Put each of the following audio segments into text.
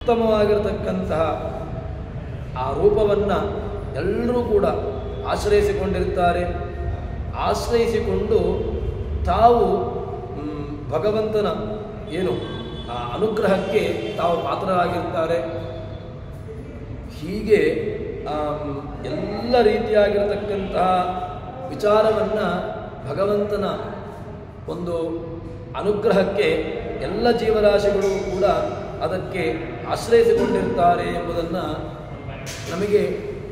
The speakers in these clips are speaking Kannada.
ಉತ್ತಮವಾಗಿರತಕ್ಕಂತಹ ಆ ರೂಪವನ್ನು ಎಲ್ಲರೂ ಕೂಡ ಆಶ್ರಯಿಸಿಕೊಂಡಿರ್ತಾರೆ. ಆಶ್ರಯಿಸಿಕೊಂಡು ತಾವು ಭಗವಂತನ ಏನು ಆ ಅನುಗ್ರಹಕ್ಕೆ ತಾವು ಪಾತ್ರರಾಗಿರ್ತಾರೆ. ಹೀಗೆ ಎಲ್ಲ ರೀತಿಯಾಗಿರತಕ್ಕಂತಹ ವಿಚಾರವನ್ನು ಭಗವಂತನ ಒಂದು ಅನುಗ್ರಹಕ್ಕೆ ಎಲ್ಲ ಜೀವರಾಶಿಗಳು ಕೂಡ ಅದಕ್ಕೆ ಆಶ್ರಯಿಸಿಕೊಂಡಿರ್ತಾರೆ ಎಂಬುದನ್ನು ನಮಗೆ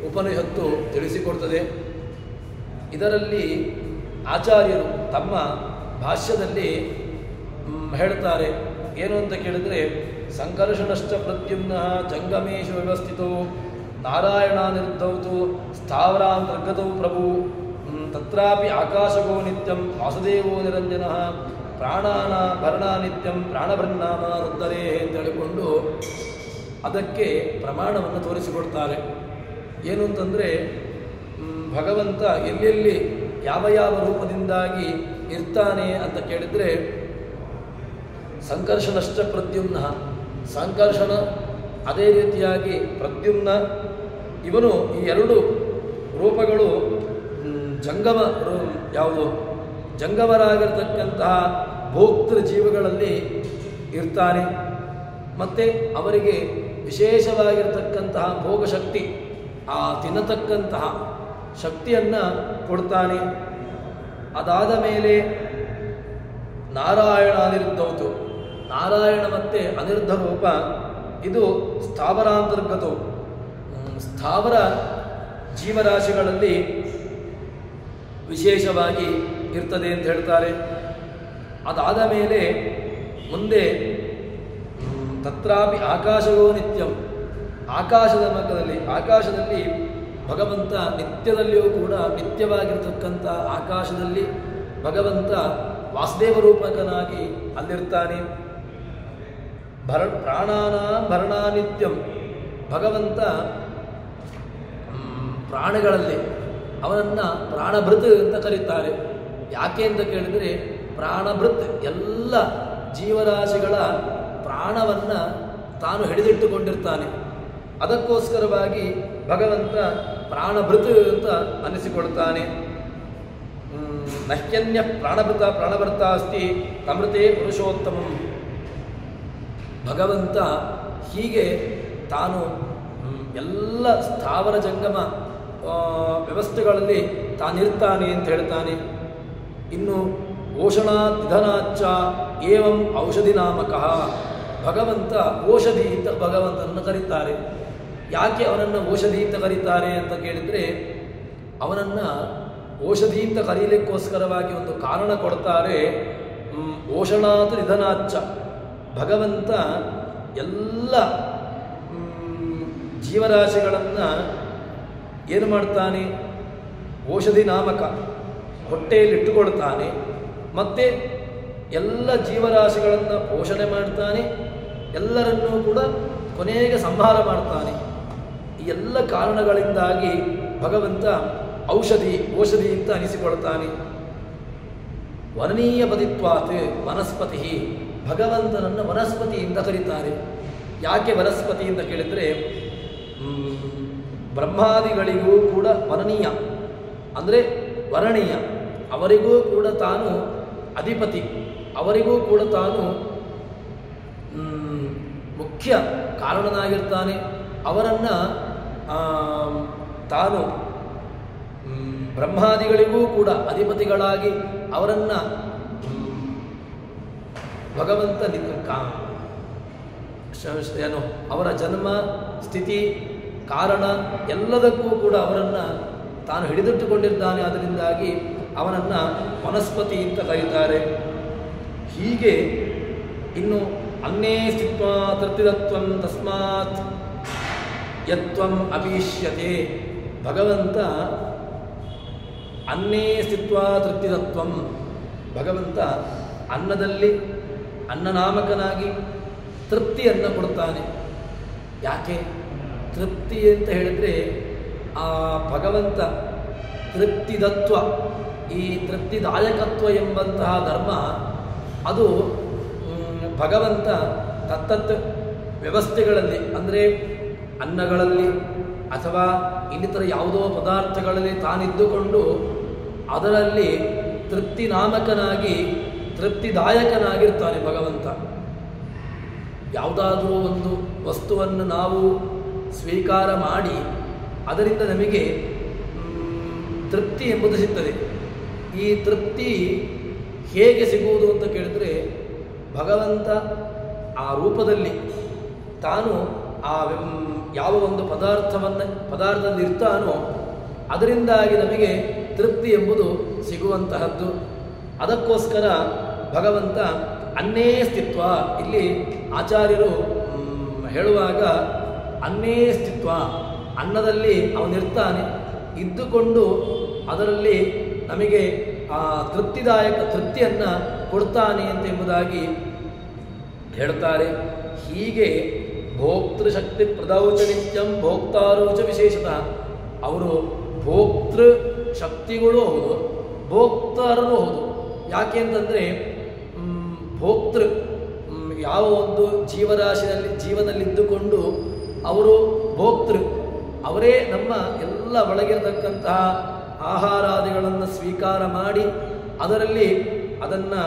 ಉಪನಿಷತ್ತು ತಿಳಿಸಿಕೊಡ್ತದೆ. ಇದರಲ್ಲಿ ಆಚಾರ್ಯರು ತಮ್ಮ ಭಾಷ್ಯದಲ್ಲಿ ಹೇಳ್ತಾರೆ ಏನು ಅಂತ ಕೇಳಿದರೆ, ಸಂಕರ್ಷಣಶ್ಚ ಪ್ರದ್ಯುಮ್ನ ಜಂಗಮೇಶು ವ್ಯವಸ್ಥಿತೋ ನಾರಾಯಣ ನಿರ್ಧೌತು ಸ್ಥಾವರಾಂತರ್ಗತೌ ಪ್ರಭು ತತ್ರಾಪಿ ಆಕಾಶಗೋ ನಿತ್ಯಂ ವಾಸುದೇವೋ ನಿರಂಜನಃ ಪ್ರಾಣಾನ ಭರಣ ನಿತ್ಯಂ ಪ್ರಾಣಭೃನ್ನಾಮ ರುದ್ಧರೇ ಅಂತ ಹೇಳಿಕೊಂಡು ಅದಕ್ಕೆ ಪ್ರಮಾಣವನ್ನು ತೋರಿಸಿಕೊಡ್ತಾರೆ. ಏನು ಅಂತಂದರೆ, ಭಗವಂತ ಎಲ್ಲೆಲ್ಲಿ ಯಾವ ಯಾವ ರೂಪದಿಂದಾಗಿ ಇರ್ತಾನೆ ಅಂತ ಕೇಳಿದರೆ, ಸಂಕರ್ಷಣಶ್ಚ ಪ್ರದ್ಯುಮ್ನ, ಸಂಕರ್ಷಣ ಅದೇ ರೀತಿಯಾಗಿ ಪ್ರದ್ಯುಮ್ನ, ಇವನು ಈ ಎರಡು ರೂಪಗಳು ಜಂಗಮ ಯಾವುದು ಜಂಗಮರಾಗಿರ್ತಕ್ಕಂತಹ ಭೋಕ್ತೃ ಜೀವಗಳಲ್ಲಿ ಇರ್ತಾನೆ. ಮತ್ತು ಅವರಿಗೆ ವಿಶೇಷವಾಗಿರ್ತಕ್ಕಂತಹ ಭೋಗಶಕ್ತಿ, ಆ ತಿನ್ನತಕ್ಕಂತಹ ಶಕ್ತಿಯನ್ನು ಕೊಡ್ತಾನೆ. ಅದಾದ ಮೇಲೆ ನಾರಾಯಣ ಅನಿರುದ್ಧೌತು, ನಾರಾಯಣ ಮತ್ತು ಅನಿರುದ್ಧ ರೂಪ ಇದು ಸ್ಥಾವರಾಂತರ್ಗತವು, ಸ್ಥಾವರ ಜೀವರಾಶಿಗಳಲ್ಲಿ ವಿಶೇಷವಾಗಿ ಇರ್ತದೆ ಅಂತ ಹೇಳ್ತಾರೆ. ಅದಾದ ಮೇಲೆ ಮುಂದೆ ತತ್ರಾಪಿ ಆಕಾಶವೋ ನಿತ್ಯಂ, ಆಕಾಶದ ಮಕ್ಕದಲ್ಲಿ ಆಕಾಶದಲ್ಲಿ ಭಗವಂತ ನಿತ್ಯದಲ್ಲಿಯೂ ಕೂಡ ನಿತ್ಯವಾಗಿರ್ತಕ್ಕಂಥ ಆಕಾಶದಲ್ಲಿ ಭಗವಂತ ವಾಸುದೇವ ರೂಪಕನಾಗಿ ಅಲ್ಲಿರ್ತಾನೆ. ಪ್ರಾಣಾನ ಭರಣಾನಿತ್ಯಂ, ಭಗವಂತ ಪ್ರಾಣಿಗಳಲ್ಲಿ ಅವನನ್ನು ಪ್ರಾಣಭೃತ್ ಅಂತ ಕರೀತಾರೆ. ಯಾಕೆ ಅಂತ ಕೇಳಿದರೆ, ಪ್ರಾಣಭೃತ್ ಎಲ್ಲ ಜೀವರಾಶಿಗಳ ಪ್ರಾಣವನ್ನು ತಾನು ಹಿಡಿದಿಟ್ಟುಕೊಂಡಿರ್ತಾನೆ. ಅದಕ್ಕೋಸ್ಕರವಾಗಿ ಭಗವಂತ ಪ್ರಾಣಭೃತ್ ಅಂತ ಅನ್ನಿಸಿಕೊಳ್ತಾನೆ. ನಹ್ಯನ್ಯ ಪ್ರಾಣಭೃತ ಪ್ರಾಣಭರ್ತ ಅಸ್ತಿ ತಮೃತೆ ಪುರುಷೋತ್ತಮಂ. ಭಗವಂತ ಹೀಗೆ ತಾನು ಎಲ್ಲ ಸ್ಥಾವರ ಜಂಗಮ ವ್ಯವಸ್ಥೆಗಳಲ್ಲಿ ತಾನಿರ್ತಾನೆ ಅಂತ ಹೇಳ್ತಾನೆ. ಇನ್ನು ಓಷಣಾತ್ ನಿಧನಾಚ್ಚ ಏವಂ ಔಷಧಿ ನಾಮಕಃ, ಭಗವಂತ ಔಷಧಿ ಅಂತ ಭಗವಂತನನ್ನು ಕರೀತಾರೆ. ಯಾಕೆ ಅವನನ್ನು ಔಷಧಿ ಅಂತ ಕರೀತಾರೆ ಅಂತ ಕೇಳಿದರೆ, ಅವನನ್ನು ಔಷಧಿ ಅಂತ ಕರೀಲಿಕ್ಕೋಸ್ಕರವಾಗಿ ಒಂದು ಕಾರಣ ಕೊಡ್ತಾರೆ. ಓಷಣಾತ್ ನಿಧನಾಚ್ಚ, ಭಗವಂತ ಎಲ್ಲ ಜೀವರಾಶಿಗಳನ್ನು ಏನು ಮಾಡ್ತಾನೆ, ಔಷಧಿ ನಾಮಕ ಹೊಟ್ಟೆಯಲ್ಲಿಟ್ಟುಕೊಳ್ತಾನೆ. ಮತ್ತು ಎಲ್ಲ ಜೀವರಾಶಿಗಳನ್ನು ಪೋಷಣೆ ಮಾಡ್ತಾನೆ, ಎಲ್ಲರನ್ನೂ ಕೂಡ ಕೊನೆಗೆ ಸಂಹಾರ ಮಾಡ್ತಾನೆ. ಈ ಎಲ್ಲ ಕಾರಣಗಳಿಂದಾಗಿ ಭಗವಂತ ಔಷಧಿ ಅಂತ ಅನಿಸಿಕೊಳ್ತಾನೆ. ವರ್ಣೀಯ ಪದಿತ್ವಾತ್ ವನಸ್ಪತಿ, ಭಗವಂತನನ್ನು ವನಸ್ಪತಿ ಅಂತ ಕರೀತಾರೆ. ಯಾಕೆ ವನಸ್ಪತಿ ಅಂತ ಕೇಳಿದರೆ, ಬ್ರಹ್ಮಾದಿಗಳಿಗೂ ಕೂಡ ವರ್ಣೀಯ ಅಂದರೆ ವರ್ಣೀಯ, ಅವರಿಗೂ ಕೂಡ ತಾನು ಅಧಿಪತಿ, ಅವರಿಗೂ ಕೂಡ ತಾನು ಮುಖ್ಯ ಕಾರಣನಾಗಿರ್ತಾನೆ. ಅವರನ್ನು ತಾನು ಬ್ರಹ್ಮಾದಿಗಳಿಗೂ ಕೂಡ ಅಧಿಪತಿಗಳಾಗಿ ಅವರನ್ನು ಭಗವಂತ ಏನು ಅವರ ಜನ್ಮ ಸ್ಥಿತಿ ಕಾರಣ ಎಲ್ಲದಕ್ಕೂ ಕೂಡ ಅವರನ್ನು ತಾನು ಹಿಡಿದಿಟ್ಟುಕೊಂಡಿದ್ದಾನೆ. ಅದರಿಂದಾಗಿ ಅವನನ್ನು ವನಸ್ಪತಿ ಅಂತ ಕರೀತಾರೆ. ಹೀಗೆ ಇನ್ನು ಅನ್ನೇ ಸ್ಥಿತ್ವ ತೃಪ್ತಿದತ್ವಂ ತಸ್ಮಾತ್ ಯತ್ವಂ ಅಪೀಷ್ಯತೆ, ಭಗವಂತ ಅನ್ನೇ ಸ್ಥಿತ್ವ ತೃಪ್ತಿದತ್ವಂ, ಭಗವಂತ ಅನ್ನದಲ್ಲಿ ಅನ್ನನಾಮಕನಾಗಿ ತೃಪ್ತಿಯನ್ನು ಕೊಡ್ತಾನೆ. ಯಾಕೆ ತೃಪ್ತಿ ಅಂತ ಹೇಳಿದರೆ, ಆ ಭಗವಂತ ತೃಪ್ತಿದತ್ವ, ಈ ತೃಪ್ತಿದಾಯಕತ್ವ ಎಂಬಂತಹ ಧರ್ಮ ಅದು ಭಗವಂತ ತತ್ತತ್ ವ್ಯವಸ್ಥೆಗಳಲ್ಲಿ ಅಂದರೆ ಅನ್ನಗಳಲ್ಲಿ ಅಥವಾ ಇನ್ನಿತರ ಯಾವುದೋ ಪದಾರ್ಥಗಳಲ್ಲಿ ತಾನಿದ್ದುಕೊಂಡು ಅದರಲ್ಲಿ ತೃಪ್ತಿ ನಾಮಕನಾಗಿ ತೃಪ್ತಿದಾಯಕನಾಗಿರ್ತಾನೆ ಭಗವಂತ. ಯಾವುದಾದರೂ ಒಂದು ವಸ್ತುವನ್ನು ನಾವು ಸ್ವೀಕಾರ ಮಾಡಿ ಅದರಿಂದ ನಮಗೆ ತೃಪ್ತಿ ಎಂಬುದು ಸಿಗ್ತದೆ. ಈ ತೃಪ್ತಿ ಹೇಗೆ ಸಿಗುವುದು ಅಂತ ಕೇಳಿದರೆ ಭಗವಂತ ಆ ರೂಪದಲ್ಲಿ ತಾನು ಆ ಯಾವ ಒಂದು ಪದಾರ್ಥದಲ್ಲಿ ಇರ್ತಾನೋ ಅದರಿಂದಾಗಿ ನಮಗೆ ತೃಪ್ತಿ ಎಂಬುದು ಸಿಗುವಂತಹದ್ದು. ಅದಕ್ಕೋಸ್ಕರ ಭಗವಂತ ಅನ್ನೇ ಸ್ಥಿತ್ವ, ಇಲ್ಲಿ ಆಚಾರ್ಯರು ಹೇಳುವಾಗ ಅನ್ನೇ ಸ್ಥಿತ್ವ, ಅನ್ನದಲ್ಲಿ ಅವನಿರ್ತಾನೆ, ಇದ್ದುಕೊಂಡು ಅದರಲ್ಲಿ ನಮಗೆ ಆ ತೃಪ್ತಿಯನ್ನು ಕೊಡ್ತಾನೆ ಅಂತ ಎಂಬುದಾಗಿ ಹೇಳ್ತಾರೆ. ಹೀಗೆ ಭೋಕ್ತೃಶಕ್ತಿ ಪ್ರದೌಚ ನಿತ್ಯಂ ಭೋಕ್ತಾರೋಚ ವಿಶೇಷತಃ. ಅವರು ಭೋಕ್ತೃ ಶಕ್ತಿಗಳು ಹೌದು, ಭೋಕ್ತಾರರು ಹೌದು. ಯಾಕೆ ಅಂತಂದರೆ ಭೋಕ್ತೃ ಯಾವ ಒಂದು ಜೀವನಲ್ಲಿದ್ದುಕೊಂಡು ಅವರು ಭೋಕ್ತೃ, ಅವರೇ ನಮ್ಮ ಎಲ್ಲ ಒಳಗಿರತಕ್ಕಂತಹ ಆಹಾರಾದಿಗಳನ್ನು ಸ್ವೀಕಾರ ಮಾಡಿ ಅದರಲ್ಲಿ ಅದನ್ನು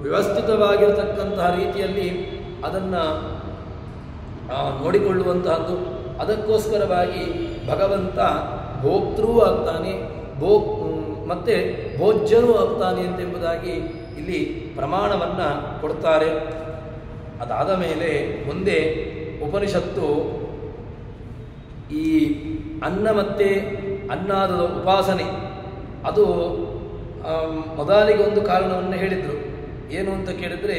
ವ್ಯವಸ್ಥಿತವಾಗಿರತಕ್ಕಂತಹ ರೀತಿಯಲ್ಲಿ ಅದನ್ನು ನೋಡಿಕೊಳ್ಳುವಂತಹದ್ದು. ಅದಕ್ಕೋಸ್ಕರವಾಗಿ ಭಗವಂತ ಭೋಕ್ತೃ ಆಗ್ತಾನೆ, ಮತ್ತೆ ಭೋಜ್ಯನೂ ಆಗ್ತಾನೆ ಎಂಬುದಾಗಿ ಇಲ್ಲಿ ಪ್ರಮಾಣವನ್ನು ಕೊಡ್ತಾರೆ. ಅದಾದ ಮೇಲೆ ಮುಂದೆ ಉಪನಿಷತ್ತು ಈ ಅನ್ನ ಮತ್ತು ಅನ್ನಾದದ ಉಪಾಸನೆ ಅದು ಮೊದಲಿಗೆ ಒಂದು ಕಾರಣವನ್ನು ಹೇಳಿದರು. ಏನು ಅಂತ ಕೇಳಿದರೆ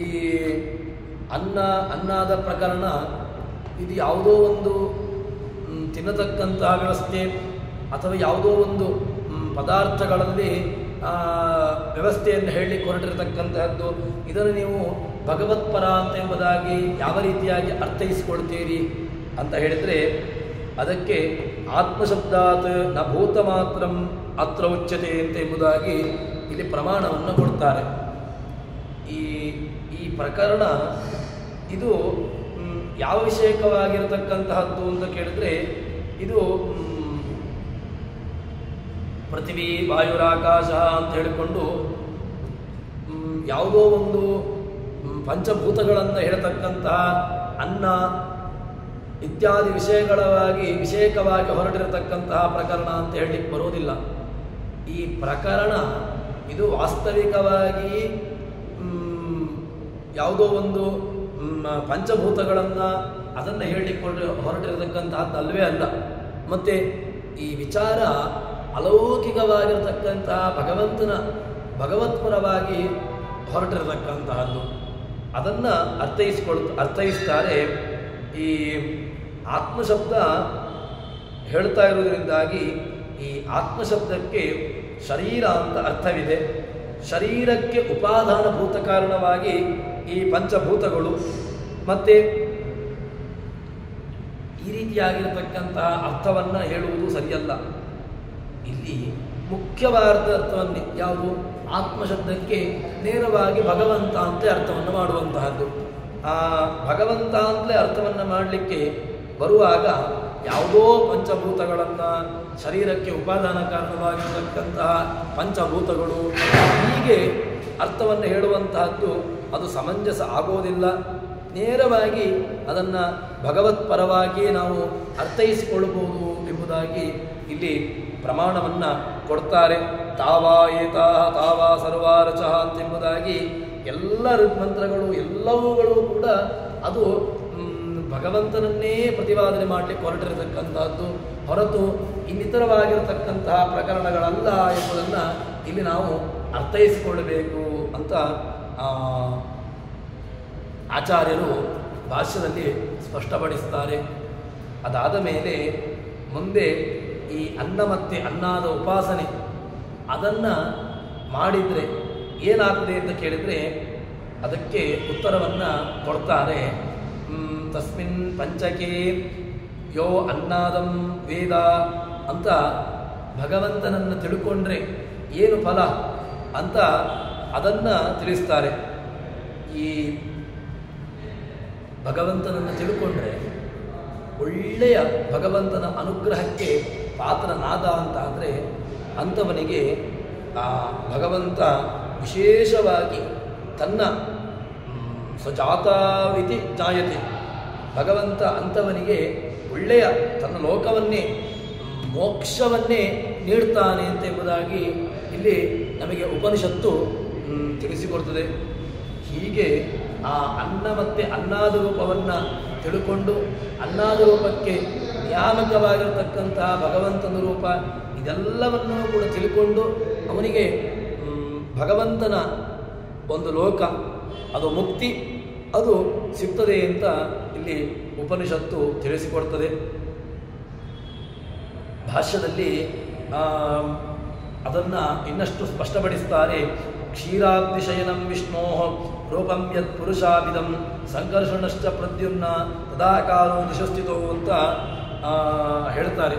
ಈ ಅನ್ನಾದ ಪ್ರಕರಣ ಇದು ಯಾವುದೋ ಒಂದು ತಿನ್ನತಕ್ಕಂತಹ ವ್ಯವಸ್ಥೆ ಅಥವಾ ಯಾವುದೋ ಒಂದು ಪದಾರ್ಥಗಳಲ್ಲಿ ವ್ಯವಸ್ಥೆಯನ್ನು ಹೇಳಲಿಕ್ಕೆ ಹೊರಟಿರತಕ್ಕಂತಹದ್ದು. ಇದನ್ನು ನೀವು ಭಗವತ್ಪರ ಅಂತ ಎಂಬುದಾಗಿ ಯಾವ ರೀತಿಯಾಗಿ ಅರ್ಥೈಸಿಕೊಳ್ತೀರಿ ಅಂತ ಹೇಳಿದರೆ ಅದಕ್ಕೆ ಆತ್ಮಶಬ್ದಾತ್ ನ ಭೂತ ಮಾತ್ರಂ ಅತ್ರ ಉಚ್ಯತೆ ಅಂತ ಎಂಬುದಾಗಿ ಇಲ್ಲಿ ಪ್ರಮಾಣವನ್ನು ಕೊಡ್ತಾರೆ. ಈ ಪ್ರಕರಣ ಇದು ಯಾವ ವಿಷಯಕವಾಗಿರತಕ್ಕಂತಹದ್ದು ಅಂತ ಕೇಳಿದ್ರೆ ಇದು ಪೃಥ್ವಿ ವಾಯುರಾಕಾಶ ಅಂತ ಹೇಳಿಕೊಂಡು ಯಾವುದೋ ಒಂದು ಪಂಚಭೂತಗಳನ್ನು ಹೇಳ್ತಕ್ಕಂತಹ ಅನ್ನ ಇತ್ಯಾದಿ ವಿಷಯಕವಾಗಿ ಹೊರಟಿರತಕ್ಕಂತಹ ಪ್ರಕರಣ ಅಂತ ಹೇಳಲಿಕ್ಕೆ ಬರೋದಿಲ್ಲ. ಈ ಪ್ರಕರಣ ಇದು ವಾಸ್ತವಿಕವಾಗಿ ಯಾವುದೋ ಒಂದು ಪಂಚಭೂತಗಳನ್ನು ಅದನ್ನು ಹೇಳಲಿಕ್ಕೆ ಹೊರಟಿರತಕ್ಕಂತಹದ್ದು ಅಲ್ಲವೇ ಅಲ್ಲ. ಮತ್ತು ಈ ವಿಚಾರ ಅಲೌಕಿಕವಾಗಿರತಕ್ಕಂತಹ ಭಗವತ್ಪರವಾಗಿ ಹೊರಟಿರತಕ್ಕಂತಹದ್ದು. ಅದನ್ನು ಅರ್ಥೈಸ್ತಾರೆ. ಈ ಆತ್ಮಶಬ್ದ ಹೇಳ್ತಾ ಇರುವುದರಿಂದಾಗಿ ಈ ಆತ್ಮಶಬ್ದಕ್ಕೆ ಶರೀರ ಅಂತ ಅರ್ಥವಿದೆ. ಶರೀರಕ್ಕೆ ಉಪಾದಾನಭೂತ ಕಾರಣವಾಗಿ ಈ ಪಂಚಭೂತಗಳು ಮತ್ತು ಈ ರೀತಿಯಾಗಿರತಕ್ಕಂತಹ ಅರ್ಥವನ್ನು ಹೇಳುವುದು ಸರಿಯಲ್ಲ. ಇಲ್ಲಿ ಮುಖ್ಯವಾದ ಅರ್ಥವನ್ನು ಯಾವುದು ಆತ್ಮಶಬ್ದಕ್ಕೆ ನೇರವಾಗಿ ಭಗವಂತ ಅಂತಲೇ ಅರ್ಥವನ್ನು ಮಾಡುವಂತಹದ್ದು. ಆ ಭಗವಂತ ಅಂತಲೇ ಅರ್ಥವನ್ನು ಮಾಡಲಿಕ್ಕೆ ಬರುವಾಗ ಯಾವುದೋ ಪಂಚಭೂತಗಳನ್ನು ಶರೀರಕ್ಕೆ ಉಪಾದಾನ ಕಾರಣವಾಗಿರತಕ್ಕಂತಹ ಪಂಚಭೂತಗಳು ಹೀಗೆ ಅರ್ಥವನ್ನು ಹೇಳುವಂತಹದ್ದು ಅದು ಸಮಂಜಸ ಆಗೋದಿಲ್ಲ. ನೇರವಾಗಿ ಅದನ್ನು ಭಗವತ್ಪರವಾಗಿಯೇ ನಾವು ಅರ್ಥೈಸಿಕೊಳ್ಳಬಹುದು ಎಂಬುದಾಗಿ ಇಲ್ಲಿ ಪ್ರಮಾಣವನ್ನು ಕೊಡ್ತಾರೆ. ತಾವಾ ಏತಾ ತಾವಾ ಸರ್ವಾರಚ ಅಂತೆಂಬುದಾಗಿ ಎಲ್ಲ ಋಗ್ಮಂತ್ರಗಳು ಎಲ್ಲವುಗಳು ಕೂಡ ಅದು ಭಗವಂತನನ್ನೇ ಪ್ರತಿಪಾದನೆ ಮಾಡಲಿಕ್ಕೆ ಹೊರಟಿರತಕ್ಕಂಥದ್ದು ಹೊರತು ಇನ್ನಿತರವಾಗಿರತಕ್ಕಂತಹ ಪ್ರಕರಣಗಳಲ್ಲ ಎಂಬುದನ್ನು ಇಲ್ಲಿ ನಾವು ಅರ್ಥೈಸಿಕೊಳ್ಳಬೇಕು ಅಂತ ಆಚಾರ್ಯರು ಭಾಷ್ಯದಲ್ಲಿ ಸ್ಪಷ್ಟಪಡಿಸ್ತಾರೆ. ಅದಾದ ಮೇಲೆ ಮುಂದೆ ಈ ಅನ್ನ ಮತ್ತು ಅನ್ನಾದ ಉಪಾಸನೆ ಅದನ್ನು ಮಾಡಿದರೆ ಏನಾಗ್ತದೆ ಅಂತ ಕೇಳಿದರೆ ಅದಕ್ಕೆ ಉತ್ತರವನ್ನು ಕೊಡ್ತಾರೆ. ತಸ್ಮಿನ್ ಪಂಚಕೆ ಯೋ ಅನ್ನಾದಂ ವೇದ ಅಂತ ಭಗವಂತನನ್ನು ತಿಳ್ಕೊಂಡ್ರೆ ಏನು ಫಲ ಅಂತ ಅದನ್ನು ತಿಳಿಸ್ತಾರೆ. ಈ ಭಗವಂತನನ್ನು ತಿಳ್ಕೊಂಡ್ರೆ ಒಳ್ಳೆಯ ಭಗವಂತನ ಅನುಗ್ರಹಕ್ಕೆ ಪಾತ್ರನಾದ ಅಂತ ಅಂದರೆ ಅಂಥವನಿಗೆ ಆ ಭಗವಂತ ವಿಶೇಷವಾಗಿ ತನ್ನ ಸಜಾತಾವಿತಿ ಜಾಯತೆ, ಭಗವಂತ ಅಂಥವನಿಗೆ ಒಳ್ಳೆಯ ತನ್ನ ಲೋಕವನ್ನೇ ಮೋಕ್ಷವನ್ನೇ ನೀಡ್ತಾನೆ ಅಂತ ಎಂಬುದಾಗಿ ಇಲ್ಲಿ ನಮಗೆ ಉಪನಿಷತ್ತು ತಿಳಿಸಿಕೊಡ್ತದೆ. ಹೀಗೆ ಆ ಅನ್ನ ಮತ್ತು ಅನ್ನಾದ ರೂಪವನ್ನು ತಿಳ್ಕೊಂಡು ಅನ್ನಾದ ರೂಪಕ್ಕೆ ನಿಯಾಮಕವಾಗಿರತಕ್ಕಂತಹ ಭಗವಂತನ ರೂಪ ಇದೆಲ್ಲವನ್ನೂ ಕೂಡ ತಿಳ್ಕೊಂಡು ಅವನಿಗೆ ಭಗವಂತನ ಒಂದು ಲೋಕ ಅದು ಮುಕ್ತಿ ಅದು ಸಿಗ್ತದೆ ಅಂತ ಇಲ್ಲಿ ಉಪನಿಷತ್ತು ತಿಳಿಸಿಕೊಡ್ತದೆ. ಭಾಷ್ಯದಲ್ಲಿ ಅದನ್ನು ಇನ್ನಷ್ಟು ಸ್ಪಷ್ಟಪಡಿಸ್ತಾರೆ. ಕ್ಷೀರಾಬ್ಧಿಶಯನಂ ವಿಷ್ಣೋ ರೂಪಂ ಯತ್ ಪುರುಷಾಭಿದಂ ಸಂಕರ್ಷಣಶ್ಚ ಪ್ರದ್ಯುಮ್ನ ತದಾಕಾರೋ ನಿಶಸ್ಥಿತೋ ಅಂತ ಹೇಳ್ತಾರೆ.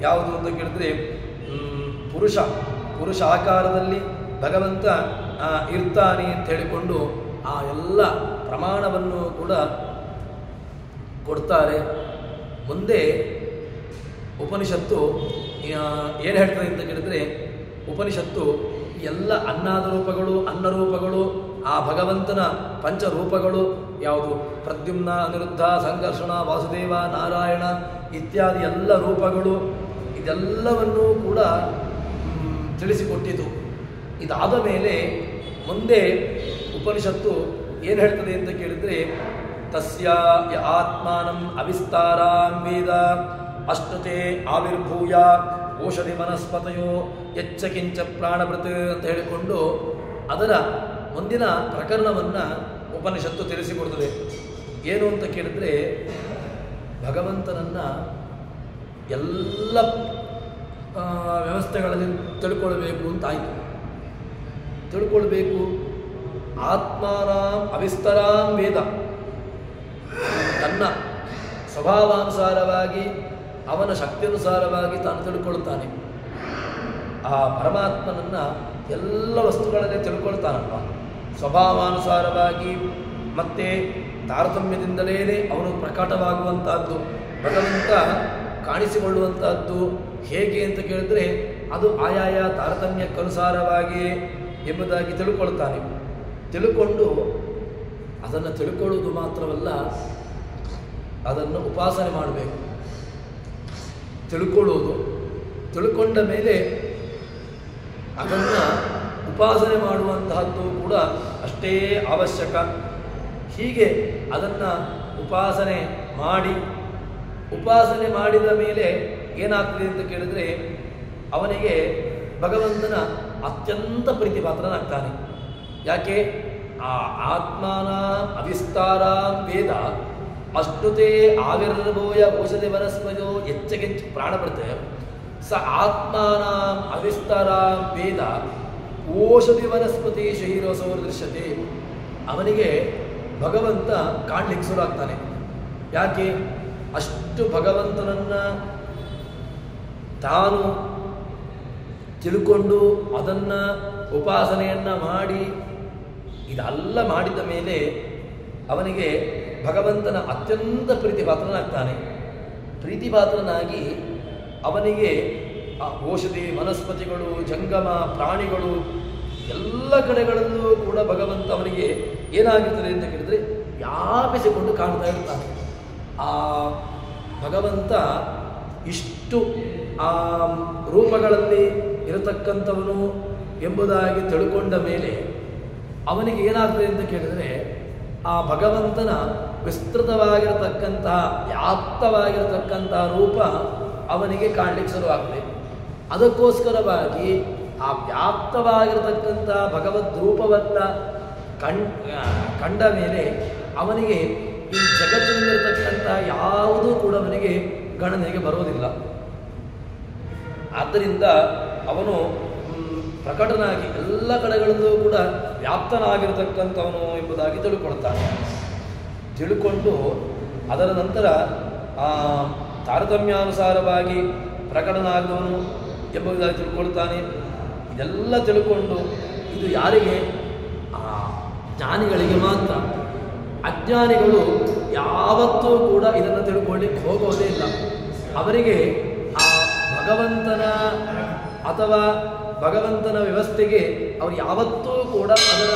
ಯಾವುದು ಅಂತ ಕೇಳಿದ್ರೆ ಪುರುಷ ಆಕಾರದಲ್ಲಿ ಭಗವಂತ ಇರ್ತಾನೆ ಅಂತ ಹೇಳಿಕೊಂಡು ಆ ಎಲ್ಲ ಪ್ರಮಾಣವನ್ನು ಕೂಡ ಕೊಡ್ತಾರೆ. ಮುಂದೆ ಉಪನಿಷತ್ತು ಏನು ಹೇಳ್ತದೆ ಅಂತ ಕೇಳಿದ್ರೆ, ಉಪನಿಷತ್ತು ಎಲ್ಲ ಅನ್ನಾದ ರೂಪಗಳು ಅನ್ನರೂಪಗಳು ಆ ಭಗವಂತನ ಪಂಚರೂಪಗಳು ಯಾವುದು ಪ್ರದ್ಯುಮ್ನ ಅನಿರುದ್ಧ ಸಂಕರ್ಷಣ ವಾಸುದೇವ ನಾರಾಯಣ ಇತ್ಯಾದಿ ಎಲ್ಲ ರೂಪಗಳು ಇದೆಲ್ಲವನ್ನೂ ಕೂಡ ತಿಳಿಸಿಕೊಟ್ಟಿತು. ಇದಾದ ಮೇಲೆ ಮುಂದೆ ಉಪನಿಷತ್ತು ಏನು ಹೇಳ್ತದೆ ಅಂತ ಕೇಳಿದರೆ, ತಸ್ಯ ಯ ಆತ್ಮಾನಂ ಅವಿಸ್ತಾರಾಂ ವೇದ ಅಷ್ಟತೆ ಆವಿರ್ಭೂಯ ಓಷಧಿ ವನಸ್ಪತಯೋ ಯಚ್ಚ ಕಿಂಚ ಪ್ರಾಣಭೃತ್ ಅಂತ ಹೇಳಿಕೊಂಡು ಅದರ ಮುಂದಿನ ಪ್ರಕರಣವನ್ನು ಉಪನಿಷತ್ತು ತಿಳಿಸಿಕೊಡ್ತದೆ. ಏನು ಅಂತ ಕೇಳಿದರೆ, ಭಗವಂತನನ್ನು ಎಲ್ಲ ವ್ಯವಸ್ಥೆಗಳಲ್ಲಿ ತಿಳ್ಕೊಳ್ಬೇಕು ಅಂತಾಯಿತು. ತಿಳ್ಕೊಳ್ಬೇಕು. ಆತ್ಮಾನಾಂ ಅವಿಸ್ತರಾಂ ವೇದ, ತನ್ನ ಸ್ವಭಾವಾನುಸಾರವಾಗಿ ಅವನ ಶಕ್ತಿಯನುಸಾರವಾಗಿ ತಾನು ತಿಳ್ಕೊಳ್ತಾನೆ. ಆ ಪರಮಾತ್ಮನನ್ನು ಎಲ್ಲ ವಸ್ತುಗಳನ್ನೇ ತಿಳ್ಕೊಳ್ತಾನಪ್ಪ ಸ್ವಭಾವಾನುಸಾರವಾಗಿ. ಮತ್ತು ತಾರತಮ್ಯದಿಂದಲೇ ಅವನು ಪ್ರಕಟವಾಗುವಂತಹದ್ದು, ಭಗವಂತ ಕಾಣಿಸಿಕೊಳ್ಳುವಂತಹದ್ದು ಹೇಗೆ ಅಂತ ಕೇಳಿದ್ರೆ ಅದು ಆಯಾಯ ತಾರತಮ್ಯಕ್ಕನುಸಾರವಾಗಿ ಎಂಬುದಾಗಿ ತಿಳ್ಕೊಳ್ತಾನೆ. ತಿಳ್ಕೊಂಡು ಅದನ್ನು ತಿಳ್ಕೊಳ್ಳುವುದು ಮಾತ್ರವಲ್ಲ, ಅದನ್ನು ಉಪಾಸನೆ ಮಾಡಬೇಕು. ತಿಳ್ಕೊಳ್ಳೋದು, ತಿಳ್ಕೊಂಡ ಮೇಲೆ ಅದನ್ನು ಉಪಾಸನೆ ಮಾಡುವಂತಹದ್ದು ಕೂಡ ಅಷ್ಟೇ ಅವಶ್ಯಕ. ಹೀಗೆ ಅದನ್ನು ಉಪಾಸನೆ ಮಾಡಿದ ಮೇಲೆ ಏನಾಗ್ತದೆ ಅಂತ ಕೇಳಿದರೆ ಅವನಿಗೆ ಭಗವಂತನ ಅತ್ಯಂತ ಪ್ರೀತಿಪಾತ್ರನಾಗ್ತಾನೆ. ಯಾಕೆ? ಆ ಆತ್ಮಾನ ಅವಿಸ್ತಾರಾಂ ವೇದ ಅಷ್ಟುತೆ ಆವಿರ್ಭೂಯ ಔಷಧಿ ವನಸ್ಪತಿಯೋ ಹೆಚ್ಚೆಚ್ಚು ಪ್ರಾಣ ಬರ್ತದೆ. ಸ ಆತ್ಮಾನಾಂ ಅವಿಸ್ತಾರಾಂ ವೇದ ಔಷಧಿ ವನಸ್ಪತಿ ಶರೀರಸೌರ ದೃಶ್ಯತೆ. ಅವನಿಗೆ ಭಗವಂತ ಕಾಣ್ಲಿಕ್ಕೆ ಶುರು ಆಗ್ತಾನೆ. ಯಾಕೆ? ಅಷ್ಟು ಭಗವಂತನನ್ನು ತಾನು ತಿಳ್ಕೊಂಡು ಅದನ್ನು ಉಪಾಸನೆಯನ್ನು ಮಾಡಿ ಇದೆಲ್ಲ ಮಾಡಿದ ಮೇಲೆ ಅವನಿಗೆ ಭಗವಂತನ ಅತ್ಯಂತ ಪ್ರೀತಿಪಾತ್ರನಾಗ್ತಾನೆ. ಪ್ರೀತಿಪಾತ್ರನಾಗಿ ಅವನಿಗೆ ಆ ಔಷಧಿ ವನಸ್ಪತಿಗಳು ಜಂಗಮ ಪ್ರಾಣಿಗಳು ಎಲ್ಲ ಕಡೆಗಳಲ್ಲೂ ಕೂಡ ಭಗವಂತ ಅವನಿಗೆ ಏನಾಗಿರ್ತದೆ ಅಂತ ಕೇಳಿದರೆ ವ್ಯಾಪಿಸಿಕೊಂಡು ಕಾಣ್ತಾ ಇರ್ತಾನೆ. ಆ ಭಗವಂತ ಇಷ್ಟು ಆ ರೂಪಗಳಲ್ಲಿ ಇರತಕ್ಕಂಥವನು ಎಂಬುದಾಗಿ ತಿಳ್ಕೊಂಡ ಮೇಲೆ ಅವನಿಗೆ ಏನಾಗ್ತದೆ ಅಂತ ಕೇಳಿದರೆ ಆ ಭಗವಂತನ ವಿಸ್ತೃತವಾಗಿರತಕ್ಕಂತಹ ವ್ಯಾಪ್ತವಾಗಿರತಕ್ಕಂತಹ ರೂಪ ಅವನಿಗೆ ಕಾಣಲಿಕ್ಕೆ ಶುರುವಾಗ್ತದೆ. ಅದಕ್ಕೋಸ್ಕರವಾಗಿ ಆ ವ್ಯಾಪ್ತವಾಗಿರತಕ್ಕಂತಹ ಭಗವದ್ ರೂಪವನ್ನು ಕಂಡ ಮೇಲೆ ಅವನಿಗೆ ಈ ಜಗತ್ತಿನಲ್ಲಿರತಕ್ಕಂಥ ಯಾವುದೂ ಕೂಡ ಅವನಿಗೆ ಗಣನೆಗೆ ಬರೋದಿಲ್ಲ. ಆದ್ದರಿಂದ ಅವನು ಪ್ರಕಟನಾಗಿ ಎಲ್ಲ ಕಡೆಗಳಲ್ಲೂ ಕೂಡ ವ್ಯಾಪ್ತನಾಗಿರತಕ್ಕಂಥವನು ಎಂಬುದಾಗಿ ತಿಳ್ಕೊಳ್ತಾನೆ. ತಿಳ್ಕೊಂಡು ಅದರ ನಂತರ ತಾರತಮ್ಯಾನುಸಾರವಾಗಿ ಪ್ರಕಟನಾಗದವನು ಎಂಬುದಾಗಿ ತಿಳ್ಕೊಳ್ತಾನೆ. ಇದೆಲ್ಲ ತಿಳ್ಕೊಂಡು ಇದು ಯಾರಿಗೆ? ಆ ಜ್ಞಾನಿಗಳಿಗೆ ಮಾತ್ರ. ಅಜ್ಞಾನಿಗಳು ಯಾವತ್ತೂ ಕೂಡ ಇದನ್ನು ತಿಳ್ಕೊಳ್ಳಿಕ್ಕೆ ಹೋಗೋದೇ ಇಲ್ಲ. ಅವರಿಗೆ ಆ ಭಗವಂತನ ಅಥವಾ ಭಗವಂತನ ವ್ಯವಸ್ಥೆಗೆ ಅವರು ಯಾವತ್ತೂ ಕೂಡ ಅದರ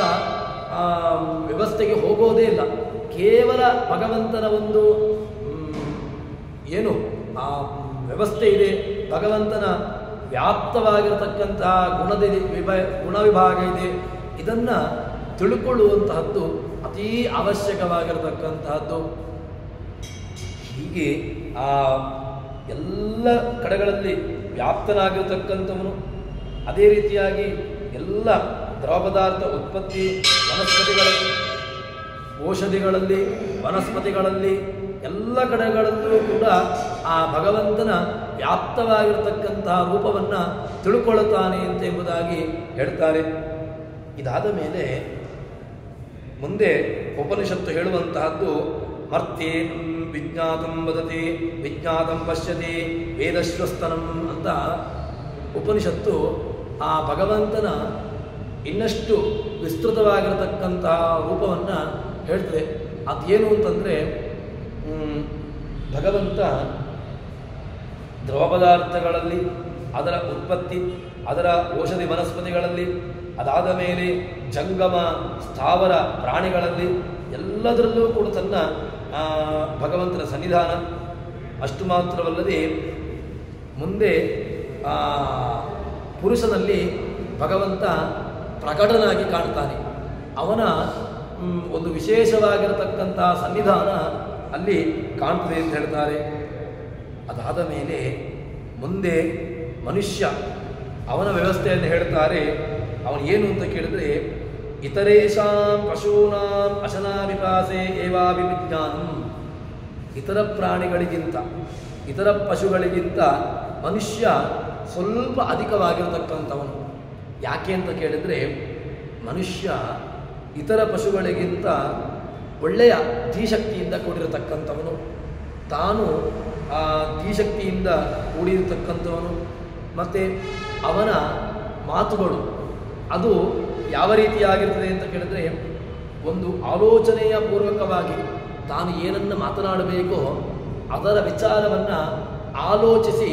ವ್ಯವಸ್ಥೆಗೆ ಹೋಗೋದೇ ಇಲ್ಲ. ಕೇವಲ ಭಗವಂತನ ಒಂದು ಏನು ಆ ವ್ಯವಸ್ಥೆ ಇದೆ, ಭಗವಂತನ ವ್ಯಾಪ್ತವಾಗಿರತಕ್ಕಂತಹ ಗುಣ ವಿಭಾಗ ಇದೆ, ಇದನ್ನು ತಿಳ್ಕೊಳ್ಳುವಂತಹದ್ದು ಅತೀ ಅವಶ್ಯಕವಾಗಿರತಕ್ಕಂತಹದ್ದು. ಹೀಗೆ ಆ ಎಲ್ಲ ಕಡೆಗಳಲ್ಲಿ ವ್ಯಾಪ್ತನಾಗಿರತಕ್ಕಂಥವನು, ಅದೇ ರೀತಿಯಾಗಿ ಎಲ್ಲ ದ್ರವ ಪದಾರ್ಥ ಉತ್ಪತ್ತಿ ವನಸ್ಪತಿಗಳಲ್ಲಿ, ಔಷಧಿಗಳಲ್ಲಿ, ವನಸ್ಪತಿಗಳಲ್ಲಿ ಎಲ್ಲ ಕಡೆಗಳಲ್ಲೂ ಕೂಡ ಆ ಭಗವಂತನ ವ್ಯಾಪ್ತವಾಗಿರತಕ್ಕಂತಹ ರೂಪವನ್ನು ತಿಳ್ಕೊಳ್ಳುತ್ತಾನೆ ಅಂತ ಎಂಬುದಾಗಿ ಹೇಳ್ತಾರೆ. ಇದಾದ ಮೇಲೆ ಮುಂದೆ ಉಪನಿಷತ್ತು ಹೇಳುವಂತಹದ್ದು ಮರ್ತೇನ್ ವಿಜ್ಞಾತಂ ವದತಿ ವಿಜ್ಞಾತಂ ಪಶ್ಯತಿ ವೇದಶ್ವಸ್ತನಂ ಅಂತ ಉಪನಿಷತ್ತು ಆ ಭಗವಂತನ ಇನ್ನಷ್ಟು ವಿಸ್ತೃತವಾಗಿರತಕ್ಕಂತಹ ರೂಪವನ್ನು ಹೇಳ್ತದೆ. ಅದೇನು ಅಂತಂದರೆ, ಭಗವಂತ ದ್ರವ ಪದಾರ್ಥಗಳಲ್ಲಿ, ಅದರ ಉತ್ಪತ್ತಿ, ಅದರ ಔಷಧಿ ವನಸ್ಪತಿಗಳಲ್ಲಿ, ಅದಾದ ಮೇಲೆ ಜಂಗಮ ಸ್ಥಾವರ ಪ್ರಾಣಿಗಳಲ್ಲಿ ಎಲ್ಲದರಲ್ಲೂ ಕೂಡ ತನ್ನ ಭಗವಂತನ ಸನ್ನಿಧಾನ. ಅಷ್ಟು ಮಾತ್ರವಲ್ಲದೆ ಮುಂದೆ ಪುರುಷನಲ್ಲಿ ಭಗವಂತ ಪ್ರಕಟನಾಗಿ ಕಾಣ್ತಾನೆ. ಅವನ ಒಂದು ವಿಶೇಷವಾಗಿರತಕ್ಕಂತಹ ಸನ್ನಿಧಾನ ಅಲ್ಲಿ ಕಾಣ್ತದೆ ಅಂತ ಹೇಳ್ತಾರೆ. ಅದಾದ ಮೇಲೆ ಮುಂದೆ ಮನುಷ್ಯ ಅವನ ವ್ಯವಸ್ಥೆಯನ್ನು ಹೇಳ್ತಾರೆ. ಅವನು ಏನು ಅಂತ ಕೇಳಿದ್ರೆ, ಇತರೇಷಾಂ ಪಶೂನಾಂ ಅಶನಾವಿಪಾಸೆ ಏವಾಭಿವಿಜ್ಞಾನಂ. ಇತರ ಪ್ರಾಣಿಗಳಿಗಿಂತ, ಇತರ ಪಶುಗಳಿಗಿಂತ ಮನುಷ್ಯ ಸ್ವಲ್ಪ ಅಧಿಕವಾಗಿರತಕ್ಕಂಥವನು. ಯಾಕೆ ಅಂತ ಕೇಳಿದರೆ, ಮನುಷ್ಯ ಇತರ ಪಶುಗಳಿಗಿಂತ ಒಳ್ಳೆಯ ಧೀಶಕ್ತಿಯಿಂದ ಕೂಡಿರತಕ್ಕಂಥವನು. ತಾನು ಆ ಧೀಶಕ್ತಿಯಿಂದ ಕೂಡಿರತಕ್ಕಂಥವನು. ಮತ್ತು ಅವನ ಮಾತುಗಳು ಅದು ಯಾವ ರೀತಿಯಾಗಿರ್ತದೆ ಅಂತ ಕೇಳಿದ್ರೆ, ಒಂದು ಆಲೋಚನೆಯ ಪೂರ್ವಕವಾಗಿ ತಾನು ಏನನ್ನು ಮಾತನಾಡಬೇಕೋ ಅದರ ವಿಚಾರವನ್ನು ಆಲೋಚಿಸಿ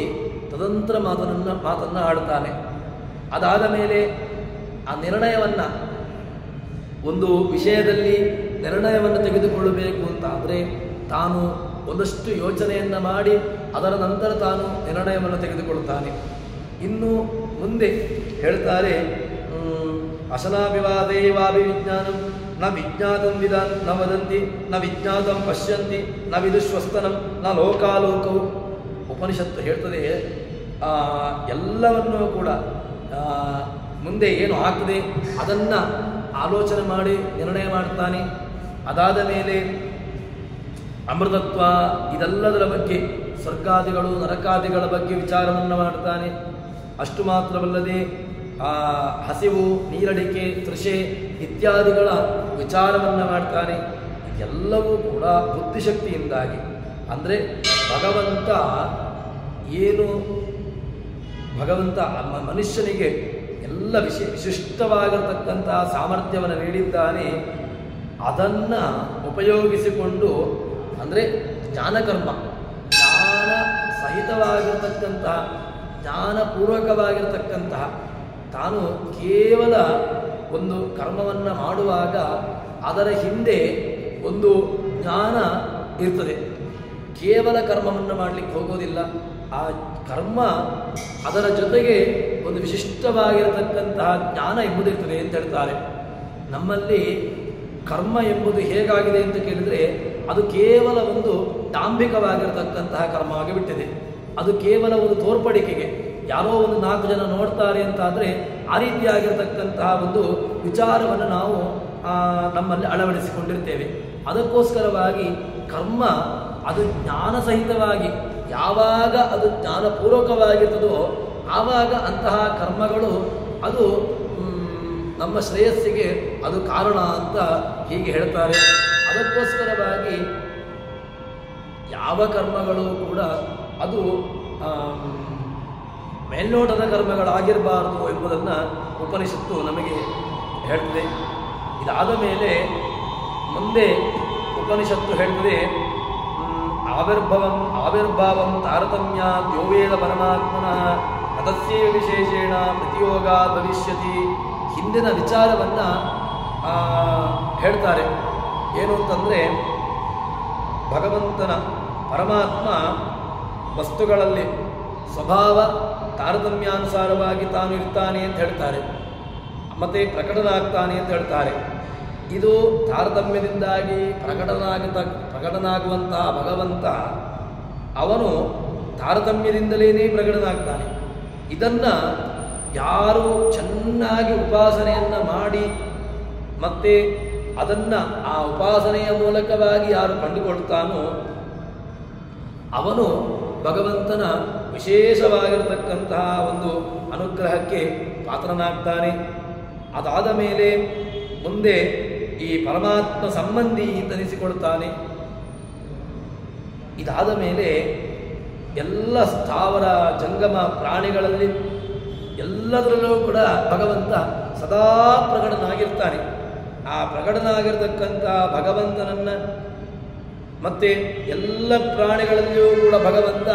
ತದಂತರ ಮಾತನ್ನು ಆಡ್ತಾನೆ. ಅದಾದ ಮೇಲೆ ಆ ನಿರ್ಣಯವನ್ನು, ಒಂದು ವಿಷಯದಲ್ಲಿ ನಿರ್ಣಯವನ್ನು ತೆಗೆದುಕೊಳ್ಳಬೇಕು ಅಂತ ಅಂದರೆ ತಾನು ಒಂದಷ್ಟು ಯೋಚನೆಯನ್ನು ಮಾಡಿ ಅದರ ನಂತರ ತಾನು ನಿರ್ಣಯವನ್ನು ತೆಗೆದುಕೊಳ್ಳುತ್ತಾನೆ. ಇನ್ನು ಮುಂದೆ ಹೇಳ್ತಾರೆ, ಅಶನಾಭಿವಾದೇವಾಭಿವಿಜ್ಞಾನಂ ನ ವಿಜ್ಞಾತಂ ವಿಧಾನ್ ನ ವದಂತಿ ನ ವಿಜ್ಞಾತಂ ಪಶ್ಯಂತಿ ನ ವಿದುಶ್ವಸ್ತನಂ ನ ಲೋಕಾಲೋಕವು. ಉಪನಿಷತ್ತು ಹೇಳ್ತದೆ, ಎಲ್ಲವನ್ನೂ ಕೂಡ ಮುಂದೆ ಏನು ಆಗ್ತದೆ ಅದನ್ನು ಆಲೋಚನೆ ಮಾಡಿ ನಿರ್ಣಯ ಮಾಡ್ತಾನೆ. ಅದಾದ ಮೇಲೆ ಅಮೃತತ್ವ ಇದೆಲ್ಲದರ ಬಗ್ಗೆ, ಸ್ವರ್ಗಾದಿಗಳು ನರಕಾದಿಗಳ ಬಗ್ಗೆ ವಿಚಾರವನ್ನು ಮಾಡ್ತಾನೆ. ಅಷ್ಟು ಮಾತ್ರವಲ್ಲದೆ ಹಸಿವು, ನೀರಡಿಕೆ, ತೃಷೆ ಇತ್ಯಾದಿಗಳ ವಿಚಾರವನ್ನು ಮಾಡ್ತಾನೆ. ಇದೆಲ್ಲವೂ ಕೂಡ ಬುದ್ಧಿಶಕ್ತಿಯಿಂದಾಗಿ. ಅಂದರೆ ಭಗವಂತ ಮನುಷ್ಯನಿಗೆ ಎಲ್ಲ ವಿಶಿಷ್ಟವಾಗಿರತಕ್ಕಂತಹ ಸಾಮರ್ಥ್ಯವನ್ನು ನೀಡಿದ್ದಾನೆ. ಅದನ್ನು ಉಪಯೋಗಿಸಿಕೊಂಡು, ಅಂದರೆ ಜ್ಞಾನಕರ್ಮ, ಜ್ಞಾನ ಸಹಿತವಾಗಿರತಕ್ಕಂತಹ, ಜ್ಞಾನಪೂರ್ವಕವಾಗಿರತಕ್ಕಂತಹ, ತಾನು ಕೇವಲ ಒಂದು ಕರ್ಮವನ್ನು ಮಾಡುವಾಗ ಅದರ ಹಿಂದೆ ಒಂದು ಜ್ಞಾನ ಇರ್ತದೆ. ಕೇವಲ ಕರ್ಮವನ್ನು ಮಾಡಲಿಕ್ಕೆ ಹೋಗೋದಿಲ್ಲ. ಆ ಕರ್ಮ ಅದರ ಜೊತೆಗೆ ಒಂದು ವಿಶಿಷ್ಟವಾಗಿರತಕ್ಕಂತಹ ಜ್ಞಾನ ಎಂಬುದಿರ್ತದೆ ಅಂತ ಹೇಳ್ತಾರೆ. ನಮ್ಮಲ್ಲಿ ಕರ್ಮ ಎಂಬುದು ಹೇಗಾಗಿದೆ ಅಂತ ಕೇಳಿದರೆ, ಅದು ಕೇವಲ ಒಂದು ಡಾಂಬಿಕವಾಗಿರತಕ್ಕಂತಹ ಕರ್ಮವಾಗಿ ಬಿಟ್ಟಿದೆ. ಅದು ಕೇವಲ ಒಂದು ತೋರ್ಪಡಿಕೆಗೆ, ಯಾರೋ ಒಂದು 4 ಜನ ನೋಡ್ತಾರೆ ಅಂತಾದರೆ ಆ ರೀತಿಯಾಗಿರತಕ್ಕಂತಹ ಒಂದು ವಿಚಾರವನ್ನು ನಾವು ನಮ್ಮಲ್ಲಿ ಅಳವಡಿಸಿಕೊಂಡಿರ್ತೇವೆ. ಅದಕ್ಕೋಸ್ಕರವಾಗಿ ಕರ್ಮ ಅದು ಜ್ಞಾನ ಸಹಿತವಾಗಿ, ಯಾವಾಗ ಅದು ಜ್ಞಾನಪೂರ್ವಕವಾಗಿರ್ತದೋ ಆವಾಗ ಅಂತಹ ಕರ್ಮಗಳು ಅದು ನಮ್ಮ ಶ್ರೇಯಸ್ಸಿಗೆ ಅದು ಕಾರಣ ಅಂತ ಹೀಗೆ ಹೇಳ್ತಾರೆ. ಅದಕ್ಕೋಸ್ಕರವಾಗಿ ಯಾವ ಕರ್ಮಗಳು ಕೂಡ ಅದು ಮೇಲ್ನೋಟದ ಕರ್ಮಗಳಾಗಿರಬಾರದು ಎಂಬುದನ್ನು ಉಪನಿಷತ್ತು ನಮಗೆ ಹೇಳ್ತದೆ. ಇದಾದ ಮೇಲೆ ಮುಂದೆ ಉಪನಿಷತ್ತು ಹೇಳ್ತದೆ, ಆವಿರ್ಭಾವಂ ತಾರತಮ್ಯ ಯೋವೇದ ಪರಮಾತ್ಮನಃ ತತಸ್ಯೈವ ವಿಶೇಷೇಣ ಪ್ರತಿಯೋಗ ಭವಿಷ್ಯತಿ. ಹಿಂದಿನ ವಿಚಾರವನ್ನು ಹೇಳ್ತಾರೆ. ಏನು ಅಂತಂದರೆ, ಭಗವಂತನ ಪರಮಾತ್ಮ ವಸ್ತುಗಳಲ್ಲಿ ಸ್ವಭಾವ ತಾರತಮ್ಯಾನುಸಾರವಾಗಿ ತಾನು ಇರ್ತಾನೆ ಅಂತ ಹೇಳ್ತಾರೆ, ಮತ್ತು ಪ್ರಕಟನಾಗ್ತಾನೆ ಅಂತ ಹೇಳ್ತಾರೆ. ಇದು ತಾರತಮ್ಯದಿಂದಾಗಿ ಪ್ರಕಟನಾಗುವಂತಹ ಭಗವಂತ ಅವನು ತಾರತಮ್ಯದಿಂದಲೇ ಪ್ರಕಟನಾಗ್ತಾನೆ. ಇದನ್ನು ಯಾರು ಚೆನ್ನಾಗಿ ಉಪಾಸನೆಯನ್ನು ಮಾಡಿ ಮತ್ತು ಅದನ್ನು ಆ ಉಪಾಸನೆಯ ಮೂಲಕವಾಗಿ ಯಾರು ಕಂಡುಕೊಳ್ತಾನೋ ಅವನು ಭಗವಂತನ ವಿಶೇಷವಾಗಿರತಕ್ಕಂತಹ ಒಂದು ಅನುಗ್ರಹಕ್ಕೆ ಪಾತ್ರನಾಗ್ತಾನೆ. ಅದಾದ ಮೇಲೆ ಮುಂದೆ ಈ ಪರಮಾತ್ಮ ಸಂಬಂಧಿ ಎಂದೆನಿಸಿಕೊಳ್ತಾನೆ. ಇದಾದ ಮೇಲೆ ಎಲ್ಲ ಸ್ಥಾವರ ಜಂಗಮ ಪ್ರಾಣಿಗಳಲ್ಲಿ ಎಲ್ಲದರಲ್ಲೂ ಕೂಡ ಭಗವಂತ ಸದಾ ಪ್ರಕಟನಾಗಿರ್ತಾನೆ. ಆ ಪ್ರಕಟನಾಗಿರ್ತಕ್ಕಂಥ ಭಗವಂತನನ್ನು ಮತ್ತೆ ಎಲ್ಲ ಪ್ರಾಣಿಗಳಲ್ಲಿಯೂ ಕೂಡ ಭಗವಂತ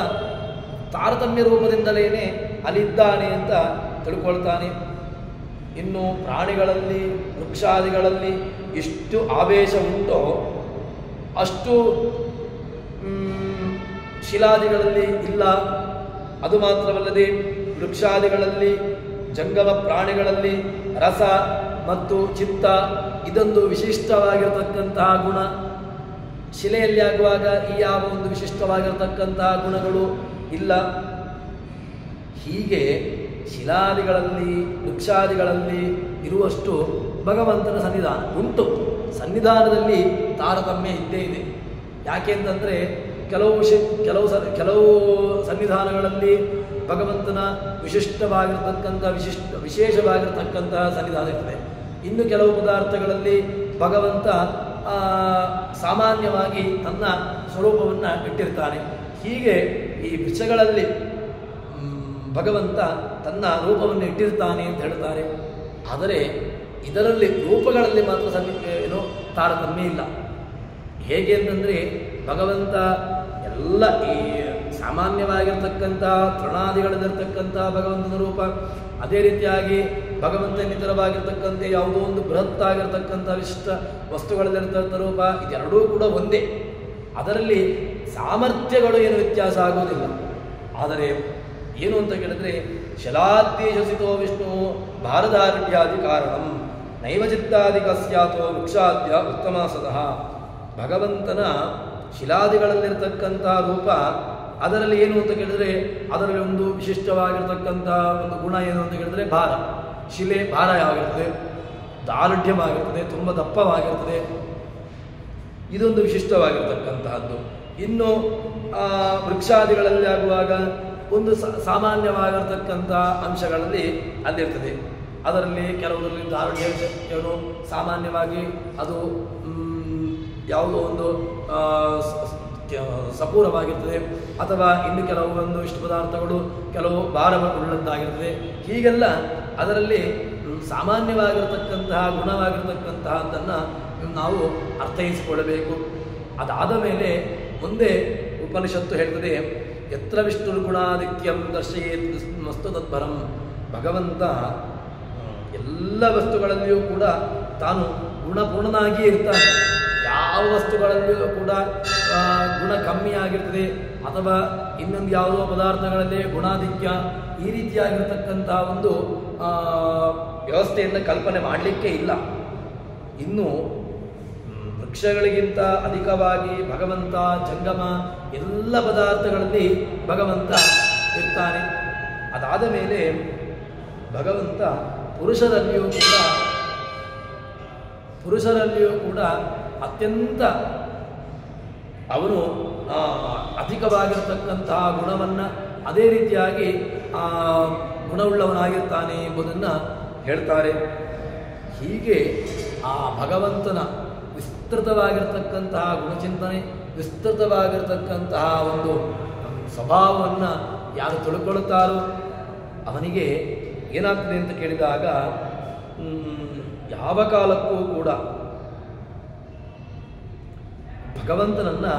ತಾರತಮ್ಯ ರೂಪದಿಂದಲೇ ಅಲ್ಲಿದ್ದಾನೆ ಅಂತ ತಿಳ್ಕೊಳ್ತಾನೆ. ಇನ್ನು ಪ್ರಾಣಿಗಳಲ್ಲಿ ವೃಕ್ಷಾದಿಗಳಲ್ಲಿ ಎಷ್ಟು ಆವೇಶ ಉಂಟೋ ಅಷ್ಟು ಶಿಲಾದಿಗಳಲ್ಲಿ ಇಲ್ಲ. ಅದು ಮಾತ್ರವಲ್ಲದೆ ವೃಕ್ಷಾದಿಗಳಲ್ಲಿ ಜಂಗಮ ಪ್ರಾಣಿಗಳಲ್ಲಿ ರಸ ಮತ್ತು ಚಿತ್ತ ಇದೊಂದು ವಿಶಿಷ್ಟವಾಗಿರತಕ್ಕಂತಹ ಗುಣ. ಶಿಲೆಯಲ್ಲಿ ಆಗುವಾಗ ಈ ಯಾವ ಒಂದು ವಿಶಿಷ್ಟವಾಗಿರತಕ್ಕಂತಹ ಗುಣಗಳು ಇಲ್ಲ. ಹೀಗೆ ಶಿಲಾದಿಗಳಲ್ಲಿ ವೃಕ್ಷಾದಿಗಳಲ್ಲಿ ಇರುವಷ್ಟು ಭಗವಂತನ ಸನ್ನಿಧಾನ ಉಂಟು. ಸನ್ನಿಧಾನದಲ್ಲಿ ತಾರತಮ್ಯ ಇದ್ದೇ ಇದೆ. ಯಾಕೆ ಅಂತಂದರೆ ಕೆಲವು ಸನ್ನಿಧಾನಗಳಲ್ಲಿ ಭಗವಂತನ ವಿಶೇಷವಾಗಿರತಕ್ಕಂತಹ ಸನ್ನಿಧಾನ ಇರ್ತದೆ. ಇನ್ನು ಕೆಲವು ಪದಾರ್ಥಗಳಲ್ಲಿ ಭಗವಂತ ಸಾಮಾನ್ಯವಾಗಿ ತನ್ನ ಸ್ವರೂಪವನ್ನು ಇಟ್ಟಿರ್ತಾನೆ. ಹೀಗೆ ಈ ವೃಕ್ಷಗಳಲ್ಲಿ ಭಗವಂತ ತನ್ನ ರೂಪವನ್ನು ಇಟ್ಟಿರ್ತಾನೆ ಅಂತ ಹೇಳ್ತಾರೆ. ಆದರೆ ಇದರಲ್ಲಿ ರೂಪಗಳಲ್ಲಿ ಮಾತ್ರ ತಾರತಮ್ಯ ಇಲ್ಲ. ಹೇಗೆ ಅಂತಂದರೆ ಭಗವಂತ ಎಲ್ಲ ಈ ಸಾಮಾನ್ಯವಾಗಿರ್ತಕ್ಕಂಥ ತೃಣಾದಿಗಳಲ್ಲಿರ್ತಕ್ಕಂಥ ಭಗವಂತನ ರೂಪ, ಅದೇ ರೀತಿಯಾಗಿ ಭಗವಂತನಿತರವಾಗಿರ್ತಕ್ಕಂಥ ಯಾವುದೋ ಒಂದು ಬೃಹತ್ತಾಗಿರ್ತಕ್ಕಂಥ ವಿಶಿಷ್ಟ ವಸ್ತುಗಳಲ್ಲಿರ್ತಕ್ಕಂಥ ರೂಪ, ಇದೆರಡೂ ಕೂಡ ಒಂದೇ. ಅದರಲ್ಲಿ ಸಾಮರ್ಥ್ಯಗಳು ಏನು ವ್ಯತ್ಯಾಸ ಆಗೋದಿಲ್ಲ. ಆದರೆ ಏನು ಅಂತ ಕೇಳಿದ್ರೆ, ಶಲಾದ್ಯೇಶಸಿತೋ ವಿಷ್ಣು ಭಾರದಾರಣ್ಯಾದಿ ಕಾರಣಂ ನೈವ ಚಿತ್ತಾದಿಕ ಸ್ಯಾತೋ ವೃಕ್ಷಾದ್ಯ ಉತ್ತಮ ಸದಃ. ಭಗವಂತನ ಶಿಲಾದಿಗಳಲ್ಲಿರ್ತಕ್ಕಂಥ ರೂಪ ಅದರಲ್ಲಿ ಏನು ಅಂತ ಕೇಳಿದ್ರೆ, ಅದರಲ್ಲಿ ಒಂದು ವಿಶಿಷ್ಟವಾಗಿರ್ತಕ್ಕಂಥ ಒಂದು ಗುಣ ಏನು ಅಂತ ಕೇಳಿದ್ರೆ ಭಾರ. ಶಿಲೆ ಭಾರ ಆಗಿರ್ತದೆ, ದಾರುಢ್ಯವಾಗಿರ್ತದೆ, ತುಂಬ ದಪ್ಪವಾಗಿರ್ತದೆ. ಇದೊಂದು ವಿಶಿಷ್ಟವಾಗಿರ್ತಕ್ಕಂತಹದ್ದು. ಇನ್ನು ವೃಕ್ಷಾದಿಗಳಲ್ಲಿ ಆಗುವಾಗ ಒಂದು ಸಾಮಾನ್ಯವಾಗಿರ್ತಕ್ಕಂಥ ಅಂಶಗಳಲ್ಲಿ ಅಲ್ಲಿರ್ತದೆ. ಅದರಲ್ಲಿ ಕೆಲವರಲ್ಲಿ ದಾರುಢ್ಯ ಏನು ಸಾಮಾನ್ಯವಾಗಿ ಅದು ಯಾವುದೋ ಒಂದು ಸಪೂರವಾಗಿರ್ತದೆ, ಅಥವಾ ಇನ್ನು ಕೆಲವೊಂದು ಇಷ್ಟ ಪದಾರ್ಥಗಳು ಕೆಲವು ಭಾರವುಳ್ಳದ್ದಾಗಿರ್ತದೆ. ಹೀಗೆಲ್ಲ ಅದರಲ್ಲಿ ಸಾಮಾನ್ಯವಾಗಿರತಕ್ಕಂತಹ ಗುಣವಾಗಿರತಕ್ಕಂತಹದ್ದನ್ನು ನಾವು ಅರ್ಥೈಸಿಕೊಳ್ಳಬೇಕು. ಅದಾದ ಮೇಲೆ ಮುಂದೆ ಉಪನಿಷತ್ತು ಹೇಳ್ತದೆ, ಯತ್ರ ವಿಷ್ಣುರ್ಗುಣಾದಿತ್ಯಂ ದರ್ಶಯೇತ್ ವಸ್ತು ತತ್ಪರಂ. ಭಗವಂತ ಎಲ್ಲ ವಸ್ತುಗಳಲ್ಲಿಯೂ ಕೂಡ ತಾನು ಗುಣಪೂರ್ಣನಾಗಿಯೇ ಇರ್ತಾನೆ. ಯಾವ ವಸ್ತುಗಳಲ್ಲಿಯೂ ಕೂಡ ಗುಣ ಕಮ್ಮಿ ಆಗಿರ್ತದೆ, ಅಥವಾ ಇನ್ನೊಂದು ಯಾವುದೋ ಪದಾರ್ಥಗಳಲ್ಲಿ ಗುಣಾಧಿಕ್ಯ ಈ ರೀತಿಯಾಗಿರ್ತಕ್ಕಂಥ ಒಂದು ವ್ಯವಸ್ಥೆಯನ್ನು ಕಲ್ಪನೆ ಮಾಡಲಿಕ್ಕೆ ಇಲ್ಲ. ಇನ್ನು ವೃಕ್ಷಗಳಿಗಿಂತ ಅಧಿಕವಾಗಿ ಭಗವಂತ ಜಂಗಮ ಎಲ್ಲ ಪದಾರ್ಥಗಳಲ್ಲಿ ಭಗವಂತ ಇರ್ತಾನೆ. ಅದಾದ ಮೇಲೆ ಭಗವಂತ ಪುರುಷರಲ್ಲಿಯೂ ಕೂಡ ಅತ್ಯಂತ ಅವನು ಅಧಿಕವಾಗಿರತಕ್ಕಂತಹ ಗುಣವನ್ನು ಅದೇ ರೀತಿಯಾಗಿ ಗುಣವುಳ್ಳವನಾಗಿರ್ತಾನೆ ಎಂಬುದನ್ನು ಹೇಳ್ತಾರೆ. ಹೀಗೆ ಆ ಭಗವಂತನ ವಿಸ್ತೃತವಾಗಿರ್ತಕ್ಕಂತಹ ಗುಣಚಿಂತನೆ, ವಿಸ್ತೃತವಾಗಿರ್ತಕ್ಕಂತಹ ಒಂದು ಸ್ವಭಾವವನ್ನು ಯಾರು ತಿಳ್ಕೊಳ್ಳುತ್ತಾರೋ ಅವನಿಗೆ ಏನಾಗ್ತದೆ ಅಂತ ಕೇಳಿದಾಗ, ಯಾವ ಕಾಲಕ್ಕೂ ಕೂಡ ಭಗವಂತನನ್ನು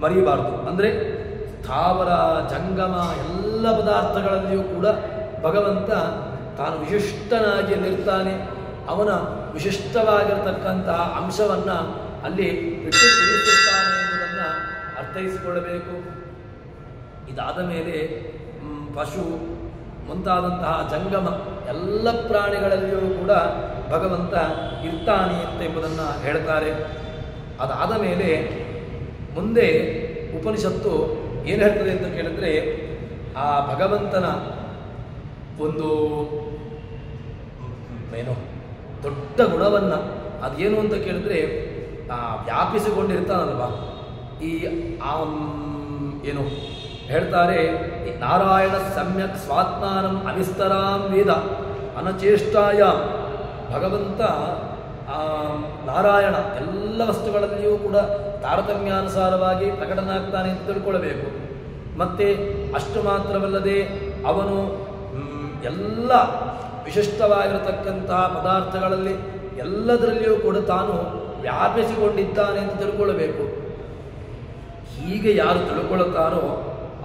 ಮರೆಯಬಾರದು. ಅಂದರೆ ಸ್ಥಾವರ ಜಂಗಮ ಎಲ್ಲ ಪದಾರ್ಥಗಳಲ್ಲಿಯೂ ಕೂಡ ಭಗವಂತ ತಾನು ವಿಶಿಷ್ಟನಾಗಿ ಅಲ್ಲಿರ್ತಾನೆ. ಅವನ ವಿಶಿಷ್ಟವಾಗಿರತಕ್ಕಂತಹ ಅಂಶವನ್ನು ಅಲ್ಲಿ ಬಿಟ್ಟು ತಿಳಿಸುತ್ತಾನೆ ಎಂಬುದನ್ನು ಅರ್ಥೈಸಿಕೊಳ್ಳಬೇಕು. ಇದಾದ ಮೇಲೆ ಪಶು ಮುಂತಾದಂತಹ ಜಂಗಮ ಎಲ್ಲ ಪ್ರಾಣಿಗಳಲ್ಲಿಯೂ ಕೂಡ ಭಗವಂತ ಇರ್ತಾನೆ ಅಂತ ಎಂಬುದನ್ನು ಹೇಳ್ತಾರೆ. ಅದಾದ ಮೇಲೆ ಮುಂದೆ ಉಪನಿಷತ್ತು ಏನು ಹೇಳ್ತದೆ ಅಂತ ಕೇಳಿದ್ರೆ, ಆ ಭಗವಂತನ ಒಂದು ಏನು ದೊಡ್ಡ ಗುಣವನ್ನು ಅದೇನು ಅಂತ ಕೇಳಿದ್ರೆ, ವ್ಯಾಪಿಸಿಕೊಂಡಿರ್ತಾನಲ್ವ ಈ ಏನು ಹೇಳ್ತಾರೆ, ನಾರಾಯಣ ಸಮ್ಯಕ್ ಸ್ವಾತ್ಮಾನಂ ಅವಿಸ್ತರಾಂ ವೇದ ಅನಚೇಷ್ಟಾಯಾಮ್. ಭಗವಂತ ನಾರಾಯಣ ಎಲ್ಲ ವಸ್ತುಗಳಲ್ಲಿಯೂ ಕೂಡ ತಾರತಮ್ಯಾನುಸಾರವಾಗಿ ಪ್ರಕಟನಾಗ್ತಾನೆ ಅಂತ ತಿಳ್ಕೊಳ್ಬೇಕು. ಮತ್ತು ಅಷ್ಟು ಮಾತ್ರವಲ್ಲದೆ ಅವನು ಎಲ್ಲ ವಿಶಿಷ್ಟವಾಗಿರತಕ್ಕಂತಹ ಪದಾರ್ಥಗಳಲ್ಲಿ ಎಲ್ಲದರಲ್ಲಿಯೂ ಕೂಡ ತಾನು ವ್ಯಾಪಿಸಿಕೊಂಡಿದ್ದಾನೆ ಅಂತ ತಿಳ್ಕೊಳ್ಬೇಕು. ಹೀಗೆ ಯಾರು ತಿಳ್ಕೊಳ್ಳುತ್ತಾರೋ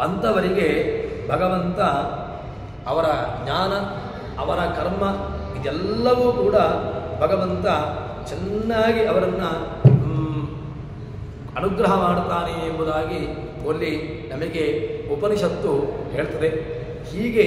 ಅಂಥವರಿಗೆ ಭಗವಂತ ಅವರ ಜ್ಞಾನ, ಅವರ ಕರ್ಮ ಇದೆಲ್ಲವೂ ಕೂಡ ಭಗವಂತ ಚೆನ್ನಾಗಿ ಅವರನ್ನು ಅನುಗ್ರಹ ಮಾಡ್ತಾನೆ ಎಂಬುದಾಗಿ ಅಲ್ಲಿ ನಮಗೆ ಉಪನಿಷತ್ತು ಹೇಳ್ತದೆ. ಹೀಗೆ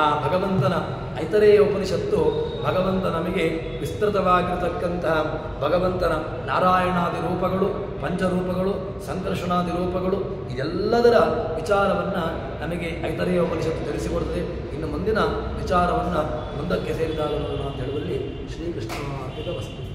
ಆ ಭಗವಂತನ ಐತರೇಯ ಉಪನಿಷತ್ತು ಭಗವಂತ ನಮಗೆ ವಿಸ್ತೃತವಾಗಿರತಕ್ಕಂತಹ ಭಗವಂತನ ನಾರಾಯಣಾದಿ ರೂಪಗಳು, ಪಂಚರೂಪಗಳು, ಸಂಕರ್ಷಣಾದಿ ರೂಪಗಳು ಇದೆಲ್ಲದರ ವಿಚಾರವನ್ನು ನಮಗೆ ಐತರೇಯ ಉಪನಿಷತ್ತು ತಿಳಿಸಿಕೊಡ್ತದೆ. ಇನ್ನು ಮುಂದಿನ ವಿಚಾರವನ್ನು ಮುಂದಕ್ಕೆ ಸೇರಿದಾಗ ಅಂತ ಹೇಳುವಲ್ಲಿ ಶ್ರೀಕೃಷ್ಣ ವಸ್ತು.